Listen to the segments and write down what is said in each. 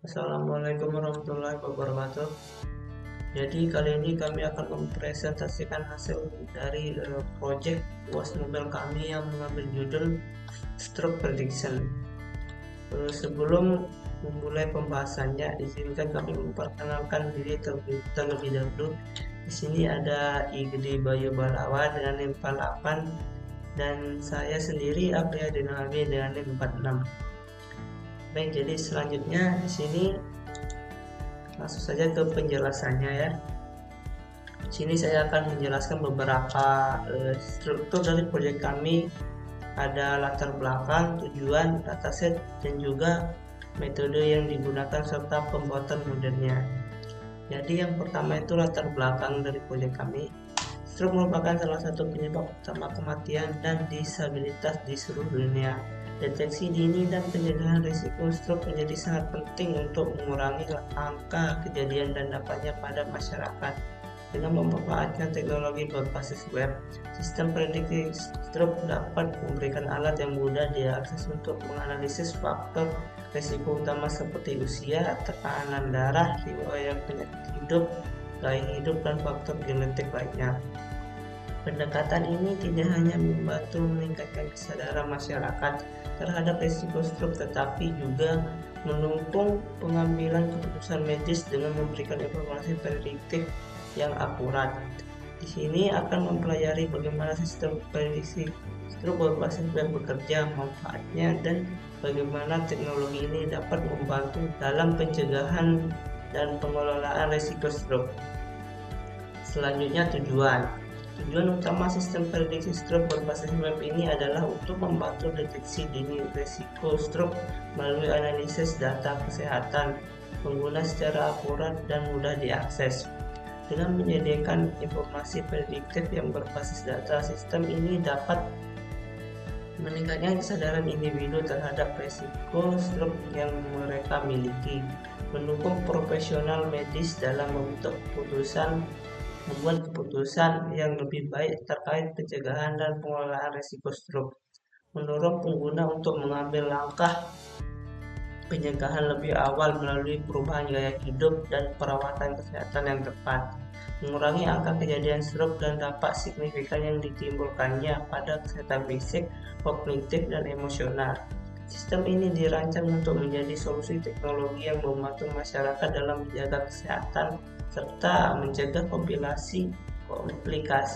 Assalamualaikum warahmatullahi wabarakatuh. Jadi kali ini kami akan mempresentasikan hasil dari project UAS Nobel kami yang mengambil judul Stroke Prediction. Sebelum memulai pembahasannya, izinkan kami memperkenalkan diri terlebih dahulu. Di sini ada Igede Bayu Balawa dengan NIM 48 dan saya sendiri Apria Dinami dengan NIM 46. Baik, jadi selanjutnya di sini langsung saja ke penjelasannya ya. Di sini saya akan menjelaskan beberapa struktur dari proyek kami. Ada latar belakang, tujuan, dataset, dan juga metode yang digunakan serta pembuatan modelnya. Jadi yang pertama itu latar belakang dari proyek kami. Stroke merupakan salah satu penyebab utama kematian dan disabilitas di seluruh dunia. Deteksi dini dan pencegahan risiko stroke menjadi sangat penting untuk mengurangi angka kejadian dan dampaknya pada masyarakat. Dengan memanfaatkan teknologi berbasis web, sistem prediksi stroke dapat memberikan alat yang mudah diakses untuk menganalisis faktor risiko utama seperti usia, tekanan darah, riwayat penyakit hidup, gaya hidup, dan faktor genetik lainnya. Pendekatan ini tidak hanya membantu meningkatkan kesadaran masyarakat terhadap risiko stroke, tetapi juga mendukung pengambilan keputusan medis dengan memberikan informasi prediktif yang akurat. Di sini akan mempelajari bagaimana sistem prediksi stroke berbasis web bekerja, manfaatnya, dan bagaimana teknologi ini dapat membantu dalam pencegahan dan pengelolaan risiko stroke. Selanjutnya Tujuan utama sistem prediksi stroke berbasis web ini adalah untuk membantu deteksi dini risiko stroke melalui analisis data kesehatan pengguna secara akurat dan mudah diakses. Dengan menyediakan informasi prediktif yang berbasis data, sistem ini dapat meningkatkan kesadaran individu terhadap risiko stroke yang mereka miliki, mendukung profesional medis dalam membuat keputusan yang lebih baik terkait pencegahan dan pengelolaan risiko stroke, mendorong pengguna untuk mengambil langkah pencegahan lebih awal melalui perubahan gaya hidup dan perawatan kesehatan yang tepat, mengurangi angka kejadian stroke dan dampak signifikan yang ditimbulkannya pada kesehatan fisik, kognitif, dan emosional. Sistem ini dirancang untuk menjadi solusi teknologi yang membantu masyarakat dalam menjaga kesehatan serta mencegah komplikasi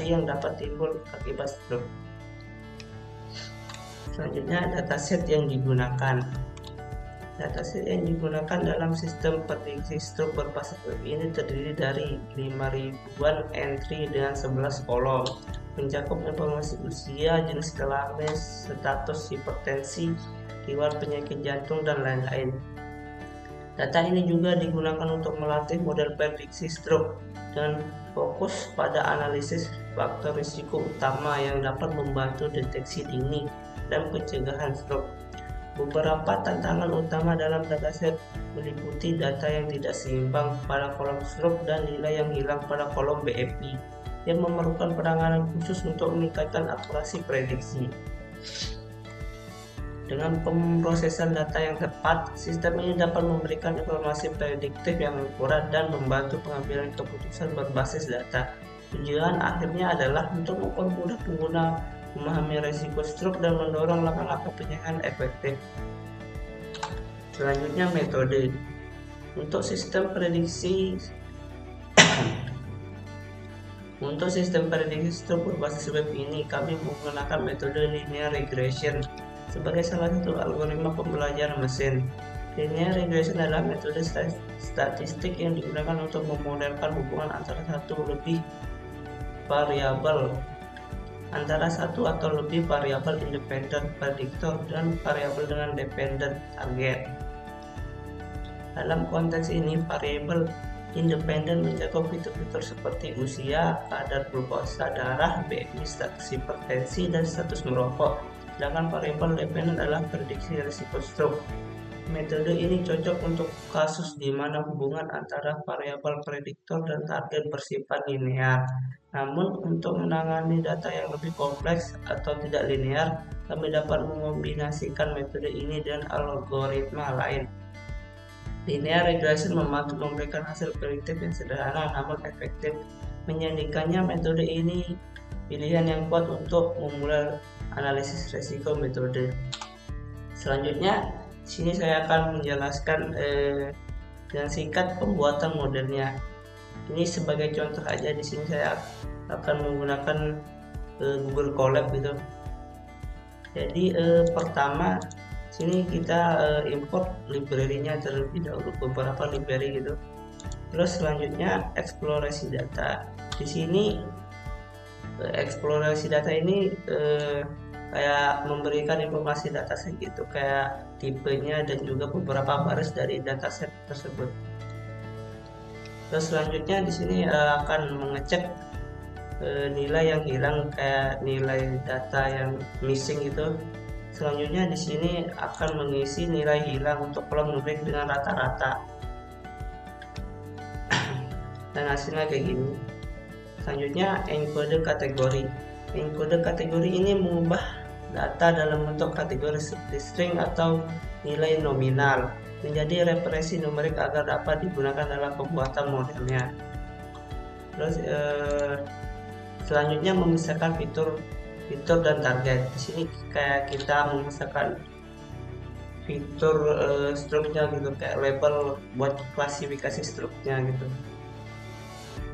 yang dapat timbul akibat stroke. Selanjutnya, dataset yang digunakan. Dataset yang digunakan dalam sistem prediksi stroke berbasis web ini terdiri dari 5.000-an entry dengan 11 kolom, mencakup informasi usia, jenis kelamin, status hipertensi, riwayat penyakit jantung, dan lain-lain. Data ini juga digunakan untuk melatih model prediksi stroke dan fokus pada analisis faktor risiko utama yang dapat membantu deteksi dini dan pencegahan stroke. Beberapa tantangan utama dalam dataset meliputi data yang tidak seimbang pada kolom stroke dan nilai yang hilang pada kolom BMI, yang memerlukan penanganan khusus untuk meningkatkan akurasi prediksi. Dengan pemrosesan data yang tepat, sistem ini dapat memberikan informasi prediktif yang akurat dan membantu pengambilan keputusan berbasis data. Tujuan akhirnya adalah untuk mempermudah pengguna memahami risiko stroke dan mendorong langkah-langkah pencegahan efektif. Selanjutnya, metode. Untuk sistem prediksi stroke berbasis web ini, kami menggunakan metode linear regression sebagai salah satu algoritma pembelajaran mesin. Linear regression adalah metode statistik yang digunakan untuk memodelkan hubungan antara satu atau lebih variabel independen prediktor dan variabel dengan dependent target. Dalam konteks ini, variabel independen mencakup fitur-fitur seperti usia, kadar glukosa darah, BMI, status hipertensi, dan status merokok. Sedangkan variabel dependen adalah prediksi risiko stroke. Metode ini cocok untuk kasus di mana hubungan antara variabel prediktor dan target bersifat linear. Namun, untuk menangani data yang lebih kompleks atau tidak linear, kami dapat mengombinasikan metode ini dengan algoritma lain. Linear regression membantu memberikan hasil prediktif yang sederhana namun efektif. Menjadikannya metode ini pilihan yang kuat untuk memulai analisis resiko metode. Selanjutnya, di sini saya akan menjelaskan dengan singkat pembuatan modelnya. Ini sebagai contoh aja, di sini saya akan menggunakan Google Colab gitu. Jadi pertama sini kita import library-nya terlebih dahulu, beberapa library gitu. Terus selanjutnya eksplorasi data. Di sini eksplorasi data ini kayak memberikan informasi dataset gitu, kayak tipenya dan juga beberapa baris dari dataset tersebut. Terus selanjutnya di sini akan mengecek nilai yang hilang, kayak nilai data yang missing gitu. Selanjutnya di sini akan mengisi nilai hilang untuk kolom rubrik dengan rata-rata. Dan hasilnya kayak gini. Selanjutnya encode kategori. Encode kategori ini mengubah data dalam bentuk kategori string atau nilai nominal menjadi referensi numerik agar dapat digunakan dalam pembuatan modelnya. Terus selanjutnya memisahkan fitur dan target. Di sini kayak kita memisahkan fitur struknya gitu, kayak label buat klasifikasi struknya gitu.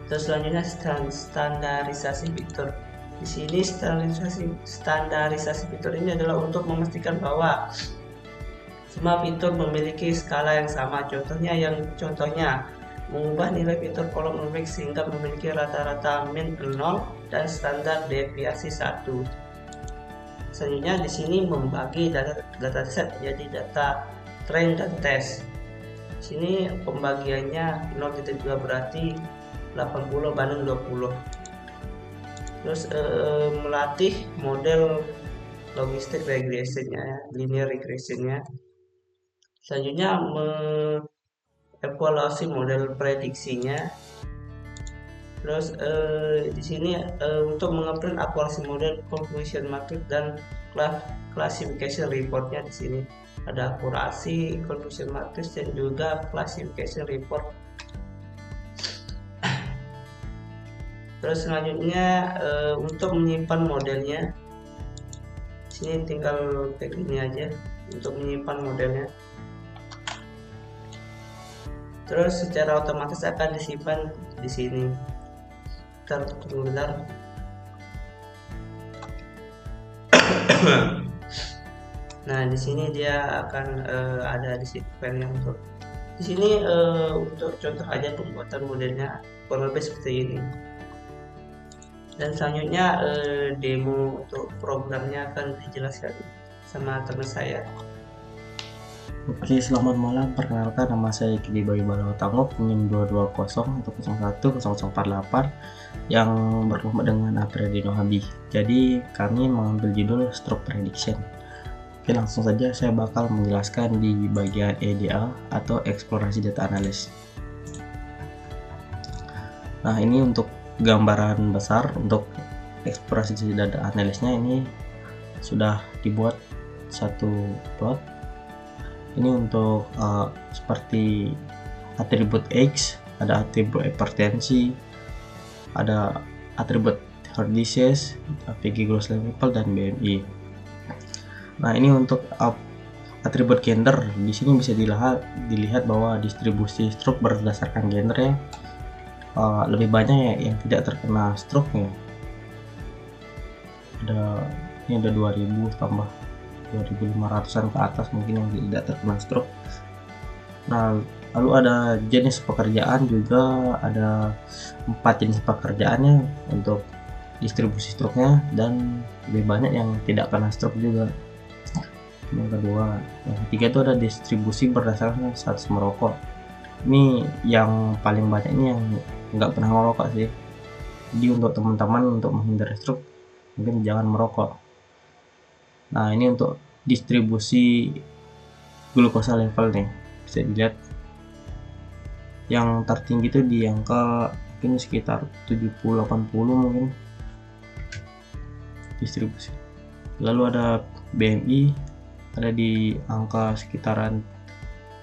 Terus selanjutnya standarisasi fitur. Di sini standarisasi fitur ini adalah untuk memastikan bahwa semua fitur memiliki skala yang sama. Contohnya mengubah nilai fitur kolom rubrik sehingga memiliki rata-rata min 0 dan standar deviasi 1. Selanjutnya di sini membagi dataset jadi data train dan test. Di sini pembagiannya 0,2 berarti 80 banding 20. Terus melatih model logistik regressionnya, linear regressionnya. Selanjutnya evaluasi model prediksinya. Terus di sini untuk mengeprint evaluasi model conclusion matrix dan classification reportnya. Di sini ada akurasi, conclusion matrix dan juga classification report. Terus selanjutnya untuk menyimpan modelnya, sini tinggal kayak gini aja untuk menyimpan modelnya. Terus secara otomatis akan disimpan di sini. Tunggu bentar. Nah, di sini dia akan ada di sini filenya untuk. Di sini untuk contoh aja pembuatan modelnya kurang lebih seperti ini. Dan selanjutnya demo untuk programnya akan dijelaskan sama teman saya. Oke, selamat malam. Perkenalkan, nama saya Kidi Bayu Balawatangop, NIM 22010010048 yang berlomba dengan Apredino Habi. Jadi kami mengambil judul Stroke Prediction. Oke, langsung saja saya bakal menjelaskan di bagian EDA atau Eksplorasi Data Analis. Nah, ini untuk gambaran besar untuk eksplorasi data analisnya. Ini sudah dibuat satu plot. Ini untuk seperti atribut X, ada atribut hipertensi, ada atribut heart disease, APG gross level dan BMI. Nah, ini untuk atribut gender. Di sini bisa dilihat bahwa distribusi stroke berdasarkan gendernya lebih banyak yang tidak terkena stroke ya. Ini ada 2000 tambah 2500-an ke atas mungkin yang tidak terkena stroke. Nah, lalu ada jenis pekerjaan juga, ada 4 jenis pekerjaannya untuk distribusi stroke-nya, dan lebih banyak yang tidak kena stroke juga. Yang kedua, yang ketiga itu ada distribusi berdasarkan status merokok. Ini yang paling banyak ini yang nggak pernah merokok sih. Jadi untuk teman-teman, untuk menghindari stroke mungkin jangan merokok. Nah, ini untuk distribusi glukosa level nih, bisa dilihat yang tertinggi itu di angka mungkin sekitar 70-80 mungkin distribusi. Lalu ada BMI ada di angka sekitaran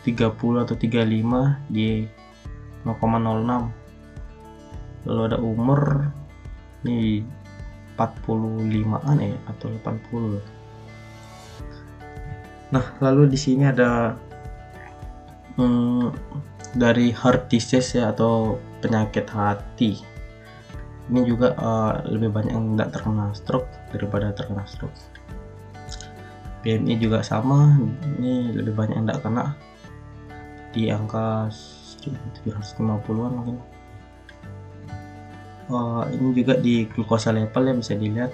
30 atau 35 di 0,06. Lalu ada umur ini 45-an ya atau 80. Nah, lalu di sini ada dari heart disease ya atau penyakit hati. Ini juga lebih banyak yang tidak terkena stroke daripada terkena stroke. BMI juga sama, ini lebih banyak yang tidak kena di angka 1750-an mungkin. Ini juga di glukosa level ya, bisa dilihat.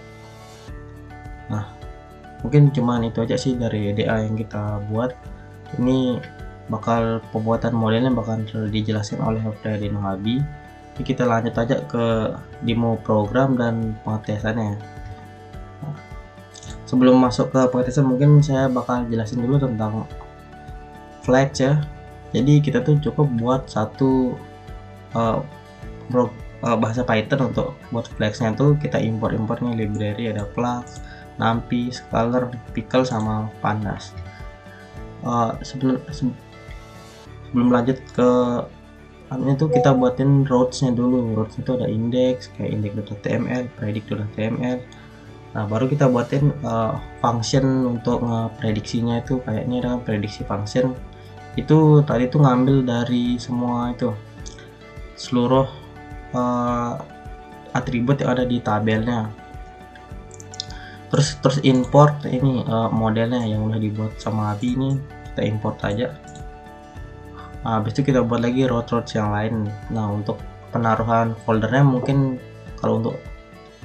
Nah, mungkin cuman itu aja sih dari DA yang kita buat. Ini bakal pembuatan modelnya bakal dijelaskan oleh Freddy Nohabi. Jadi kita lanjut aja ke demo program dan pengetesannya. Nah, sebelum masuk ke pengetesan mungkin saya bakal jelasin dulu tentang flags ya. Jadi kita tuh cukup buat satu bahasa Python untuk buat flagsnya tuh kita importnya library, ada Flux, NumPy, Scalar, Pickle sama Pandas. Sebelum lanjut ke ini tuh kita buatin routes-nya dulu. Routes itu ada index kayak index.html, predict.html. Nah, baru kita buatin function untuk ngeprediksinya itu kayak ini ada prediksi function. Itu tadi tuh ngambil dari semua itu seluruh atribut yang ada di tabelnya. Terus import ini modelnya yang udah dibuat sama Abi, ini kita import aja. Nah, habis itu kita buat lagi routes yang lain. Nah, untuk penaruhan foldernya mungkin kalau untuk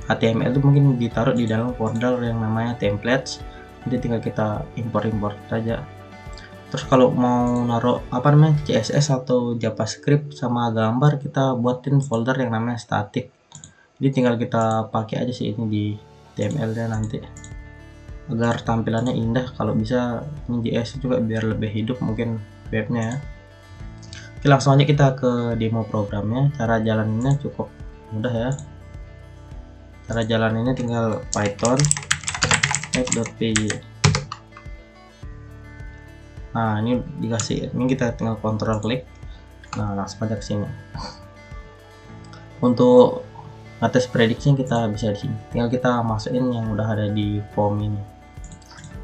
HTML itu mungkin ditaruh di dalam folder yang namanya templates. Jadi tinggal kita import saja. Terus kalau mau naruh CSS atau JavaScript sama gambar, kita buatin folder yang namanya static. Jadi tinggal kita pakai aja sih ini di HTML nya nanti agar tampilannya indah. Kalau bisa ini JS juga biar lebih hidup mungkin webnya. Oke, langsung aja kita ke demo programnya. Cara jalaninnya cukup mudah ya. Cara jalaninnya tinggal Python app.py. Nah, ini dikasih, ini kita tinggal kontrol klik. Nah, langsung aja ke sini. Untuk ngetes prediksi kita bisa di sini. Tinggal kita masukin yang udah ada di form ini.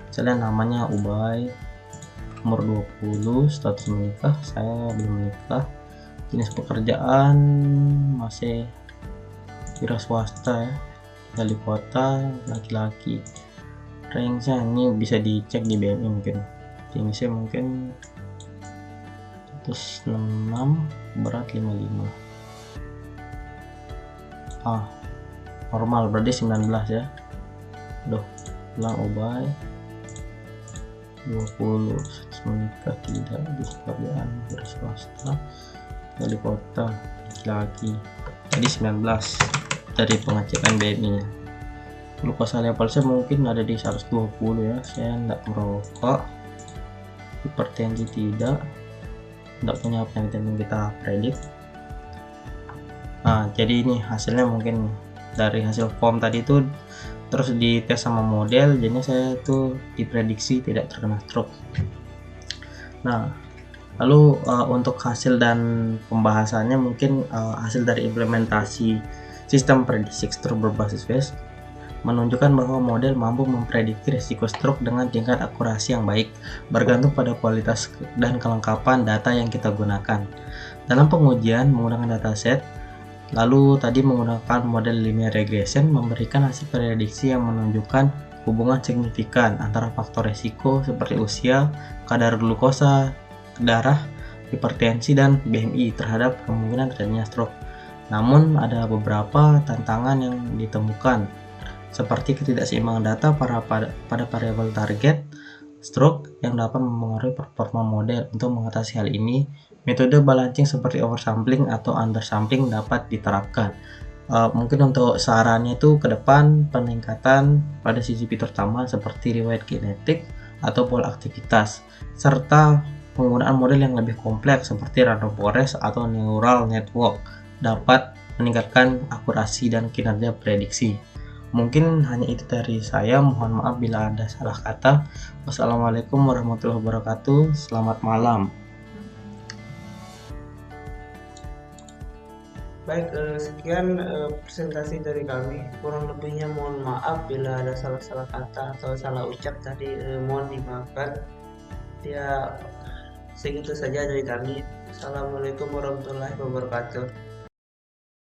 Misalnya namanya Ubay, umur 20, status menikah, saya belum menikah, jenis pekerjaan masih wira swasta ya, tinggal di kota, laki-laki. Range-nya ini bisa dicek di BMI mungkin. Jenisnya mungkin 166, berat 55. Normal berarti 19 ya. Ulang Ubay 20, menikah, tidak di pekerjaan, berswasta, dari kota, laki-laki. Tadi 19 dari pengecekan BMI nya. Glukosa level saya mungkin ada di 120 ya. Saya tidak merokok, hipertensi tidak punya penyakit yang kita predik. Nah, jadi ini hasilnya mungkin dari hasil form tadi itu terus dites sama model, jadinya saya tuh diprediksi tidak terkena stroke. Nah, lalu untuk hasil dan pembahasannya mungkin hasil dari implementasi sistem prediksi stroke berbasis face menunjukkan bahwa model mampu memprediksi risiko stroke dengan tingkat akurasi yang baik, bergantung pada kualitas dan kelengkapan data yang kita gunakan. Dalam pengujian menggunakan dataset, lalu tadi menggunakan model linear regression memberikan hasil prediksi yang menunjukkan hubungan signifikan antara faktor resiko seperti usia, kadar glukosa darah, hipertensi, dan BMI terhadap kemungkinan terjadinya stroke. Namun ada beberapa tantangan yang ditemukan seperti ketidakseimbangan data pada variabel target stroke yang dapat mempengaruhi performa model. Untuk mengatasi hal ini, metode balancing seperti oversampling atau undersampling dapat diterapkan. Mungkin untuk sarannya itu ke depan peningkatan pada sisi fitur tambahan seperti riwayat genetik atau pola aktivitas, serta penggunaan model yang lebih kompleks seperti random forest atau neural network dapat meningkatkan akurasi dan kinerja prediksi. Mungkin hanya itu dari saya. Mohon maaf bila ada salah kata. Wassalamualaikum warahmatullahi wabarakatuh. Selamat malam. Baik, sekian presentasi dari kami. Kurang lebihnya mohon maaf bila ada salah-salah kata atau salah ucap tadi, mohon dimaafkan. Ya, segitu saja dari kami. Assalamualaikum warahmatullahi wabarakatuh.